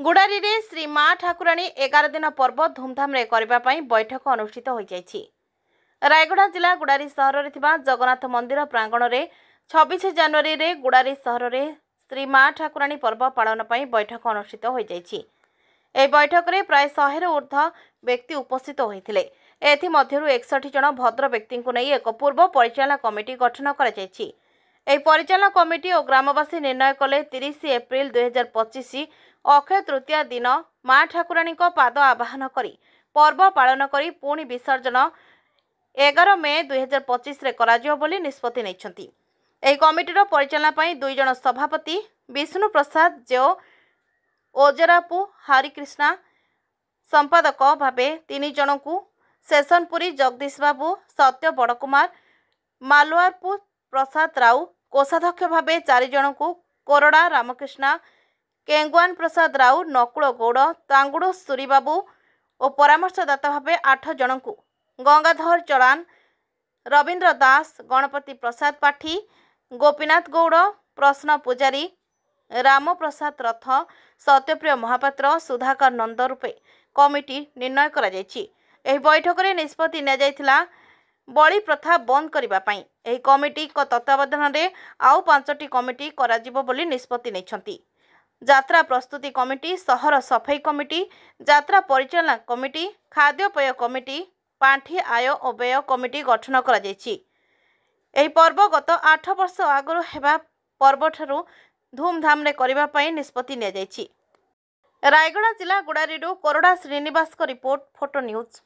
गुड़ारी श्री माँ ठाकुराणी 11 दिन पर्व धूमधाम करने बैठक अनुष्ठित हो जाइछि। रायगढ़ जिला गुड़ारी सहर में जगन्नाथ मंदिर प्रांगण में 26 जनवरी में गुड़ारी सहर में श्री माँ ठाकुराणी पर्व पालन बैठक अनुष्ठित हो जाइछि। एह बैठक में प्राय 100 रु ऊर्ध्व व्यक्ति उपस्थित होते। एथिमध्यरु 61 जन भद्र व्यक्ति को नहीं एक पूर्व परिचालना कमिटी गठन कर परिचालना कमिटी और ग्रामवासी निर्णय कले 30 एप्रिल 2025 अक्षय तृतीया दिन माँ ठाकुराणी पाद आवाहन करी पर्व पालन करी पुणी विसर्जन 11 मे 2025 रे कराजियो बोली निष्पत्ति नैछंती। एही कमिटीर परिचालना 2 जन सभापति विष्णु प्रसाद जो ओजरापु हरिकृष्णा संपादक भावे 3 जन को सेशनपुरी जगदीश बाबू सत्य बड़कुमार मालवारपुर प्रसाद राउ कोषाध्यक्ष भावे 4 जन को कोरड़ा रामकृष्णा केंगवान प्रसाद राउ नकुल गौड़ तांगुड़ सूरीबाबू और परामर्शदाता भावे 8 जन को गंगाधर चलान रवींद्र दास गणपति प्रसाद पाठी गोपीनाथ गौड़ प्रश्न पुजारी राम प्रसाद रथ सत्यप्रिय महापात्र सुधाकर नंद रूपे कमिटी निर्णय करा जायछि। एही बैठक में निष्पत्ति निया जायथिला बलि प्रथा बंद करने। एही कमिटी को तत्वावधान में आउ 5टी कमिटी कराजिबो बोली निष्पत्ति नैछंती। यात्रा प्रस्तुति कमिटी, सहर सफाई कमिटी, यात्रा परिचालना कमिटी, खाद्यपेय कमिटी, पांठी आय और व्यय कमिटी गठन करा जायछि। एही पर्व गत 8 वर्ष आगु हेबा पर्व ठारू धूमधाम रे करिबा पई निष्पत्ति निया जायछि। रायगढ़ जिला गुड़ारी कोरड़ा श्रीनिवास को रिपोर्ट, फोटो न्यूज।